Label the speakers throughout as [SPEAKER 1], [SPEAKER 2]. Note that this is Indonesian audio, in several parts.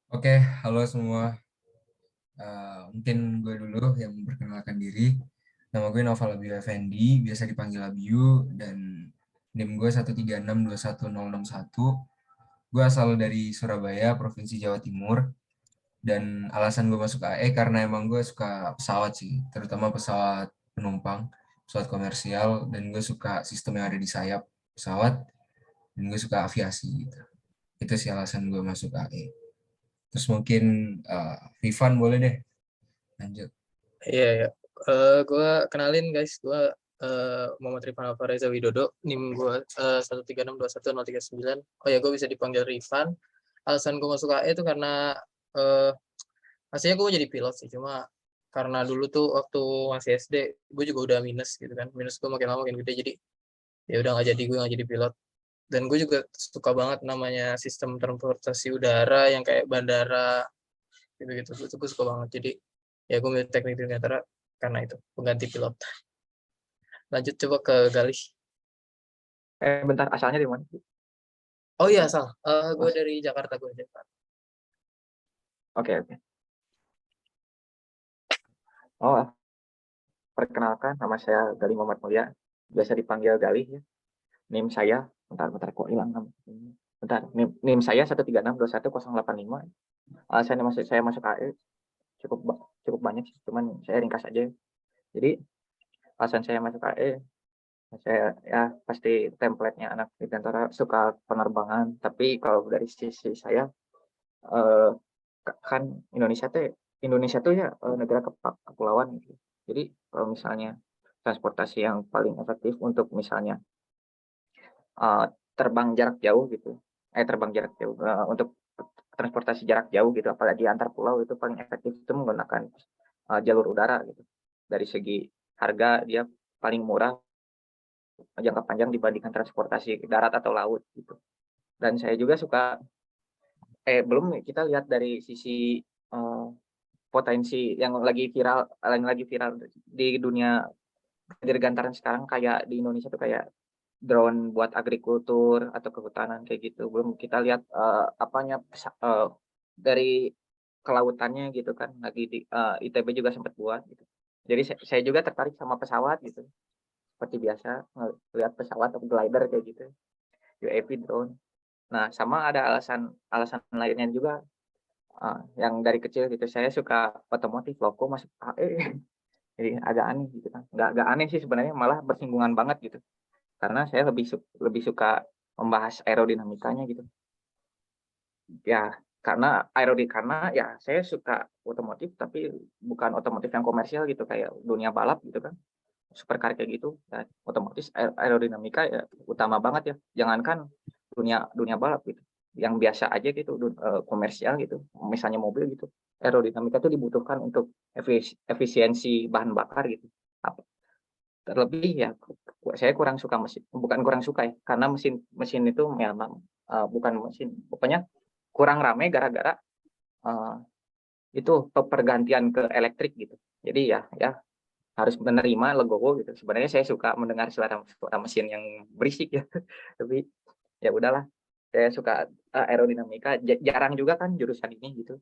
[SPEAKER 1] Oke, halo semua. Mungkin gue dulu yang memperkenalkan diri. Nama gue Noval Abiyu Effendi, biasa dipanggil Abiyu, dan NIM gue 136216061. Gue asal dari Surabaya, Provinsi Jawa Timur, dan alasan gue masuk AE karena emang gue suka pesawat sih, terutama pesawat penumpang, pesawat komersial, dan gue suka sistem yang ada di sayap pesawat, dan gue suka aviasi gitu. Itu sih alasan gue masuk AE. Terus mungkin Vivan boleh deh lanjut.
[SPEAKER 2] Iya, ya. Gue kenalin guys, gue Muhammad Rifan Alvareza Widodo, NIM gue 136211039. Oh ya, gue bisa dipanggil Rifan. Alasan gue masuk AE itu karena uh, aslinya gue mau jadi pilot sih, cuma karena dulu tuh waktu masih SD, gue juga udah minus gitu kan. Minus gue makin lama makin gede, jadi ya udah nggak jadi, gue nggak jadi pilot. Dan gue juga suka banget namanya sistem transportasi udara yang kayak bandara gitu-gitu. Itu gue suka banget. Jadi ya gue milih teknik dirgantara karena itu pengganti pilot. Lanjut coba ke Galih.
[SPEAKER 3] Bentar, asalnya di mana?
[SPEAKER 2] Oh iya, salah. Gue dari Jakarta, gue Jakarta.
[SPEAKER 3] Oke. Oh, perkenalkan, nama saya Galih Muhammad Mulia. Biasa dipanggil Galih ya. NIM saya, bentar kok hilang nama. Bentar, NIM saya 136211085. Saya masuk AE cukup banyak sih, cuman saya ringkas aja. Jadi alasan saya masuk AE, saya ya pasti template-nya anak dirgantara suka penerbangan. Tapi kalau dari sisi saya, eh, kan Indonesia tuh ya negara kepulauan gitu. Jadi kalau misalnya transportasi yang paling efektif untuk misalnya eh, terbang jarak jauh gitu, terbang jarak jauh untuk transportasi jarak jauh gitu, apalagi antar pulau itu paling efektif itu menggunakan jalur udara gitu. Dari segi harga dia paling murah jangka panjang dibandingkan transportasi darat atau laut gitu. Dan saya juga suka belum kita lihat dari sisi uh, potensi yang lagi viral di dunia dirgantaran sekarang, kayak di Indonesia tuh kayak drone buat agrikultur atau kehutanan kayak gitu. Belum kita lihat dari kelautannya gitu kan, lagi di ITB juga sempat buat gitu. Jadi saya juga tertarik sama pesawat gitu, seperti biasa ngelihat pesawat atau glider kayak gitu, UAV, drone. Nah, sama ada alasan alasan lainnya juga, yang dari kecil gitu saya suka otomotif, loh kok masuk AE. Jadi agak aneh gitu kan, nggak aneh sih sebenarnya, malah bersinggungan banget gitu, karena saya lebih suka membahas aerodinamikanya gitu ya. Karena ya saya suka otomotif, tapi bukan otomotif yang komersial gitu kayak dunia balap gitu kan, supercar kayak gitu. Dan otomotif aerodinamika ya utama banget ya, jangankan dunia dunia balap gitu, yang biasa aja gitu, komersial gitu, misalnya mobil gitu, aerodinamika itu dibutuhkan untuk efisiensi bahan bakar gitu. Terlebih ya, saya kurang suka mesin, bukan kurang suka ya, karena mesin mesin itu memang bukan mesin, pokoknya kurang ramai gara-gara uh, itu pergantian ke elektrik gitu. Jadi ya harus menerima legowo gitu. Sebenarnya saya suka mendengar suara mesin yang berisik ya. Tapi ya udahlah, saya suka aerodinamika, jarang juga kan jurusan ini gitu.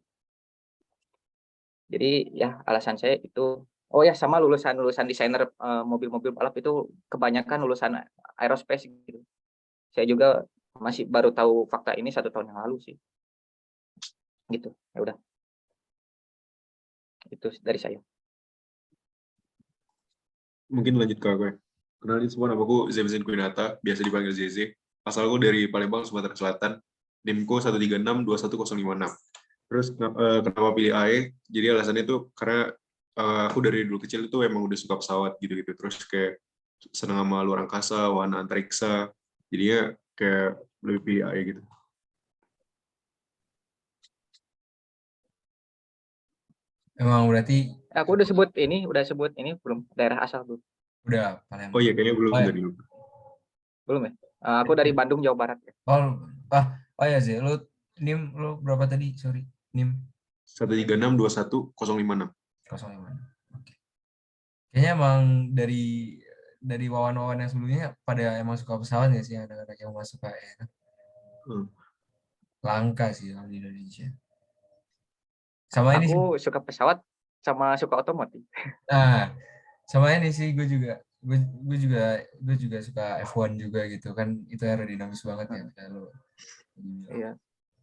[SPEAKER 3] Jadi ya alasan saya itu. Oh ya, sama lulusan desainer mobil-mobil balap itu kebanyakan lulusan aerospace gitu. Saya juga masih baru tahu fakta ini 1 tahun yang lalu sih. Gitu. Ya udah, itu dari saya.
[SPEAKER 4] Mungkin lanjut ke aku ya. Kenalin semua, nama aku Zemzin Kuinata, biasa dipanggil Zeze. Asalku dari Palembang, Sumatera Selatan. NIMku 136211056. Terus kenapa pilih AE? Jadi alasannya itu karena aku dari dulu kecil itu emang udah suka pesawat gitu-gitu. Terus kayak senang sama luar angkasa, warna antariksa. Jadinya kayak lebih pilih AE gitu.
[SPEAKER 1] Emang berarti
[SPEAKER 3] Aku udah sebut ini belum, daerah asal belum?
[SPEAKER 1] udah
[SPEAKER 4] Oh
[SPEAKER 1] Palembang.
[SPEAKER 4] iya, kayaknya belum
[SPEAKER 1] Oh ya.
[SPEAKER 4] tadi.
[SPEAKER 3] Belum ya? Aku dari Bandung, Jawa Barat ya.
[SPEAKER 1] Oh, ah, oh ya sih. NIM lu berapa tadi? Sorry. NIM
[SPEAKER 4] 136211056.
[SPEAKER 1] 05. Oke. Kayaknya emang dari wawan-wawan yang sebelumnya pada emang suka pesawat ya sih, anak-anak yang masuk KE.
[SPEAKER 4] Hmm.
[SPEAKER 1] Langka sih kalau di Indonesia. Sama ini sih.
[SPEAKER 3] Aku suka pesawat sama suka otomotif.
[SPEAKER 1] Nah, sama ini sih gue juga suka F1 juga gitu kan, itu aerodinamis banget ya kayak lo.
[SPEAKER 3] Iya.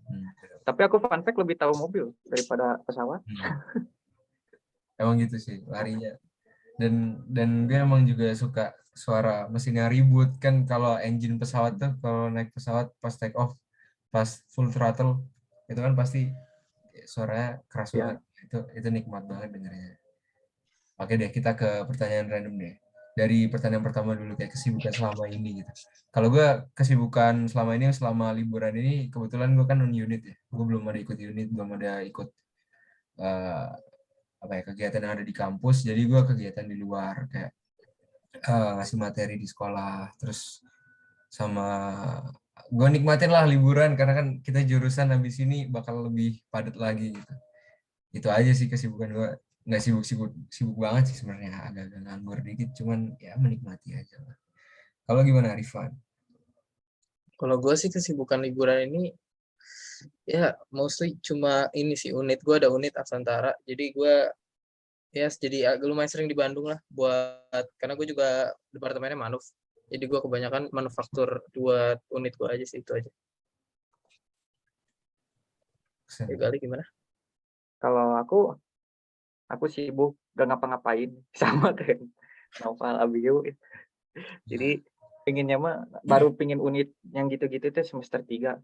[SPEAKER 1] Hmm.
[SPEAKER 3] Tapi aku fun fact lebih tahu mobil daripada pesawat.
[SPEAKER 1] Emang gitu sih larinya. Dan gue emang juga suka suara mesin yang ribut kan, kalau engine pesawat tuh kalau naik pesawat pas take off, pas full throttle itu kan pasti suaranya keras
[SPEAKER 3] Ya.
[SPEAKER 1] banget. Itu nikmat banget dengarnya. Oke deh, kita ke pertanyaan random deh. Dari pertanyaan pertama dulu, kayak kesibukan selama ini gitu. Kalau gue kesibukan selama ini, selama liburan ini, kebetulan gue kan non-unit ya. Gue belum ada ikut unit, belum ada ikut kegiatan yang ada di kampus. Jadi gue kegiatan di luar, kayak ngasih materi di sekolah. Terus sama gue nikmatin lah liburan, karena kan kita jurusan habis ini bakal lebih padat lagi gitu. Itu aja sih kesibukan gue, nggak sibuk banget sih sebenarnya, agak-agak nganggur dikit, cuman ya menikmati aja lah. Kalau gimana Rifan?
[SPEAKER 2] Kalau gue sih kesibukan liburan ini ya mostly cuma ini sih, unit gue ada unit Aksantara, jadi gue ya jadi lumayan sering di Bandung lah, karena gue juga departemennya manuf, jadi gue kebanyakan manufaktur buat unit gue aja sih, itu aja. Kali gimana?
[SPEAKER 3] Kalau aku sibuk gak ngapa-ngapain sama kayak Noval Abiu. Jadi pinginnya mah baru pingin unit yang gitu-gitu tuh semester 3.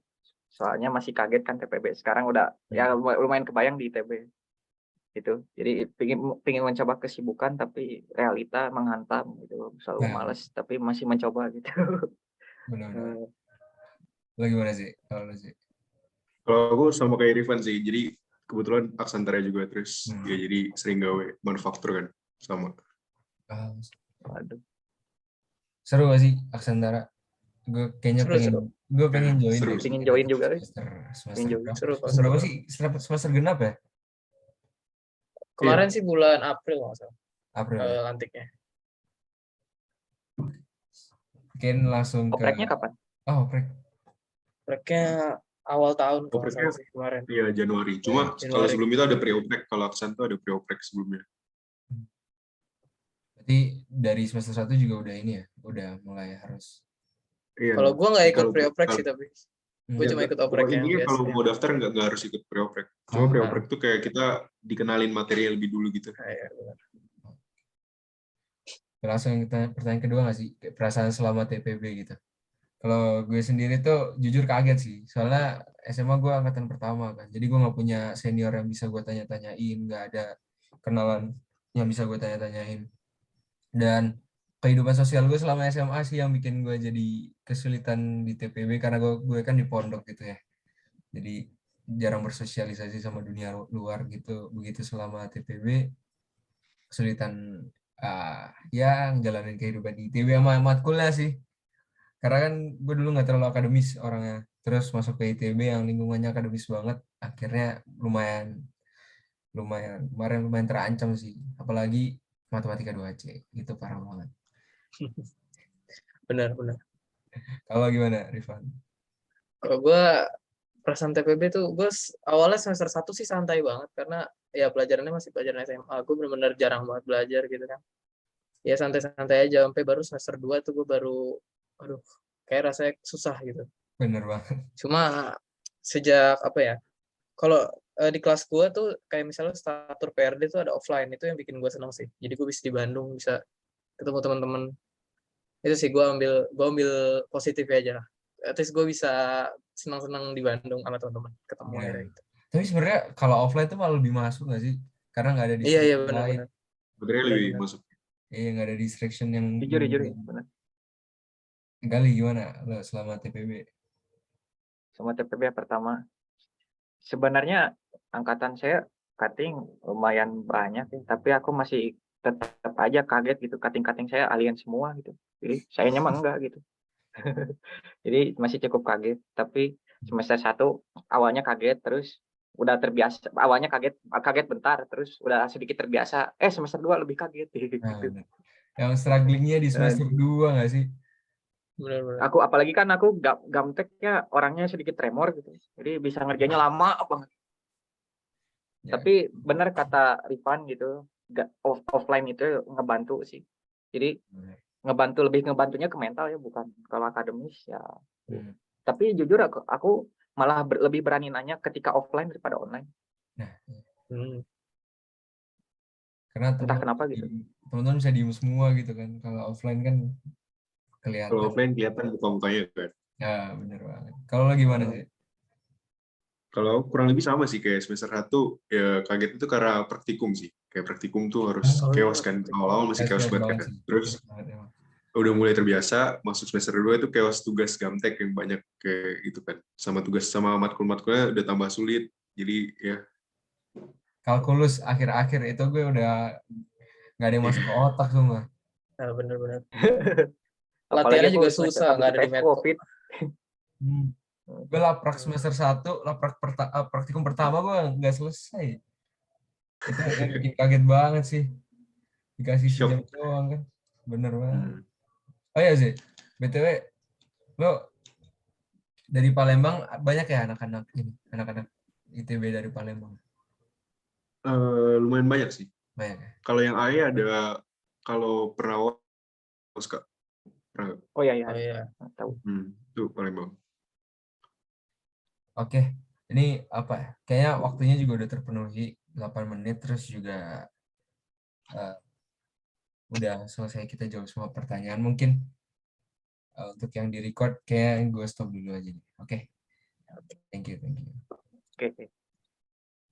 [SPEAKER 3] Soalnya masih kaget kan TPB. Sekarang udah ya lumayan kebayang di ITB. Gitu. Jadi pingin mencoba kesibukan tapi realita menghantam gitu. Selalu males tapi masih mencoba gitu.
[SPEAKER 1] Benar-benar. Lo gimana sih? Kalau sih?
[SPEAKER 4] Kalau aku sama kayak Rifan sih. Jadi kebetulan Aksantara juga, terus ya jadi sering gawe manufaktur kan sama.
[SPEAKER 3] Waduh.
[SPEAKER 1] Seru gak sih Aksantara? Gue kayaknya pengen join.
[SPEAKER 4] Seru.
[SPEAKER 3] Pengen join juga.
[SPEAKER 1] Semester berapa?
[SPEAKER 2] Seru.
[SPEAKER 1] Berapa sih? Semester genap ya?
[SPEAKER 2] Kemarin sih bulan April nggak salah.
[SPEAKER 1] April.
[SPEAKER 2] Lantiknya.
[SPEAKER 1] Mungkin langsung ke.
[SPEAKER 3] Opreknya kapan?
[SPEAKER 1] Oh, oprek.
[SPEAKER 2] Opreknya awal tahun kalau
[SPEAKER 4] Opreknya
[SPEAKER 2] sih kemarin.
[SPEAKER 4] Iya, Januari. Cuma kalau sebelum itu ada pre-oprek. Kalau Aksan tuh ada pre-oprek sebelumnya.
[SPEAKER 1] Berarti dari semester 1 juga udah ini ya? Udah mulai harus.
[SPEAKER 4] Iya.
[SPEAKER 2] Kalau gue nggak ikut pre-oprek sih, tapi gue cuma ikut oprek yang
[SPEAKER 4] biasa. Kalau
[SPEAKER 2] biasa.
[SPEAKER 4] mau daftar nggak harus ikut pre-oprek. Cuma pre-oprek tuh kayak kita dikenalin materi lebih dulu gitu.
[SPEAKER 2] Iya, benar.
[SPEAKER 1] Langsung pertanyaan kedua nggak sih? Perasaan selama TPB gitu. Kalau gue sendiri tuh jujur kaget sih. Soalnya SMA gue angkatan pertama kan. Jadi gue nggak punya senior yang bisa gue tanya-tanyain. Nggak ada kenalan yang bisa gue tanya-tanyain. Dan kehidupan sosial gue selama SMA sih yang bikin gue jadi kesulitan di TPB, karena gue kan di pondok gitu ya. Jadi jarang bersosialisasi sama dunia luar gitu. Begitu selama TPB kesulitan yang jalanin kehidupan di ITB sama matkulnya sih. Karena kan gue dulu nggak terlalu akademis orangnya. Terus masuk ke ITB yang lingkungannya akademis banget, akhirnya lumayan kemarin terancam sih. Apalagi matematika 2C, itu parah banget.
[SPEAKER 2] Benar.
[SPEAKER 1] Kalau gimana, Rifan?
[SPEAKER 2] Kalau gue perasaan TPB tuh, gue awalnya semester 1 sih santai banget, karena ya pelajarannya masih pelajaran SMA. Gue benar-benar jarang banget belajar gitu kan. Ya santai-santai aja, sampai baru semester 2 tuh gue baru, aduh, kayak rasanya susah gitu.
[SPEAKER 1] Bener banget.
[SPEAKER 2] Cuma sejak apa ya, kalau di kelas gue tuh kayak misalnya statur PRD tuh ada offline, itu yang bikin gue senang sih. Jadi gue bisa di Bandung, bisa ketemu teman-teman. Itu sih gue ambil positif aja lah. At least gue bisa senang-senang di Bandung sama teman-teman, ketemu akhirnya gitu.
[SPEAKER 1] Tapi sebenarnya kalau offline tuh malah lebih masuk nggak sih? Karena nggak ada
[SPEAKER 2] Iya
[SPEAKER 1] distraction
[SPEAKER 2] benar.
[SPEAKER 1] lain.
[SPEAKER 4] Sebenarnya lebih masuk.
[SPEAKER 1] Iya, nggak ada distraction yang.
[SPEAKER 3] Jujur, benar.
[SPEAKER 1] Gali gimana lo selama TPB?
[SPEAKER 3] Sama TPB pertama. Sebenarnya angkatan saya cutting lumayan banyak, tapi aku masih tetap aja kaget gitu. Cutting saya alien semua gitu. Jadi sayanya mah enggak gitu. Jadi masih cukup kaget. Tapi semester 1 awalnya kaget, terus udah terbiasa. Awalnya kaget bentar, terus udah sedikit terbiasa. Semester 2 lebih kaget gitu.
[SPEAKER 1] Yang strugglingnya di semester 2 nggak sih?
[SPEAKER 2] Benar.
[SPEAKER 3] Aku apalagi kan aku gamteknya orangnya sedikit tremor gitu. Jadi bisa ngerjainnya lama banget.
[SPEAKER 1] Ya.
[SPEAKER 3] Tapi benar kata Rifan gitu, offline itu ngebantu sih. Jadi lebih ngebantunya ke mental ya, bukan kalau akademis ya.
[SPEAKER 1] Hmm.
[SPEAKER 3] Tapi jujur aku malah lebih berani nanya ketika offline daripada online.
[SPEAKER 1] Nah,
[SPEAKER 3] Entah
[SPEAKER 1] karena teman-teman
[SPEAKER 3] kenapa gitu.
[SPEAKER 1] teman-teman bisa diem semua gitu kan. Kalau offline kan kelihatan.
[SPEAKER 4] Kalau offline kelihatan muka-mukanya kan.
[SPEAKER 1] Ya, bener banget. Kalau lo gimana sih?
[SPEAKER 4] Kalau kurang lebih sama sih kayak semester 1 ya, kaget itu karena praktikum sih. Kayak praktikum tuh harus
[SPEAKER 2] Oh,
[SPEAKER 4] chaos
[SPEAKER 2] iya,
[SPEAKER 4] kan.
[SPEAKER 2] praktikum.
[SPEAKER 4] Awal-awal masih chaos
[SPEAKER 1] Chaos
[SPEAKER 4] banget
[SPEAKER 1] banget
[SPEAKER 4] kan.
[SPEAKER 1] sih.
[SPEAKER 4] Terus
[SPEAKER 1] Chaos banget emang.
[SPEAKER 4] udah mulai terbiasa, masuk semester 2 itu chaos tugas gamtek yang banyak kayak gitu kan. Sama tugas sama matkul-matkulnya udah tambah sulit. Jadi ya
[SPEAKER 1] Kalkulus akhir-akhir itu gue udah nggak ada yang masuk ke otak semua.
[SPEAKER 2] Nah, bener-bener.
[SPEAKER 3] Apalagi
[SPEAKER 2] Latihannya
[SPEAKER 3] aku
[SPEAKER 2] juga
[SPEAKER 3] semester
[SPEAKER 2] susah,
[SPEAKER 3] 1
[SPEAKER 2] nggak ada di
[SPEAKER 3] IPS
[SPEAKER 2] Medco.
[SPEAKER 3] COVID.
[SPEAKER 1] Gue laprak semester 1, praktikum pertama gue nggak selesai. Itu yang bikin kaget banget sih. Dikasih
[SPEAKER 4] Shock.
[SPEAKER 1] sejam doang kan. Bener banget.
[SPEAKER 4] Hmm.
[SPEAKER 1] Oh iya sih, BTW, lo dari Palembang banyak ya anak-anak ITB dari Palembang?
[SPEAKER 4] Lumayan banyak sih.
[SPEAKER 1] Banyak ya?
[SPEAKER 4] Kalau yang AE ada, kalau Perawas Kak. Pernah nggak?
[SPEAKER 3] Oh iya iya.
[SPEAKER 2] Oh iya.
[SPEAKER 3] Tahu.
[SPEAKER 4] Itu Palembang.
[SPEAKER 1] Oke, ini apa ya? Kayaknya waktunya juga udah terpenuhi 8 menit, terus juga udah selesai kita jawab semua pertanyaan. Mungkin untuk yang di record kayak gue stop dulu aja nih. Oke. Thank you.
[SPEAKER 3] Oke.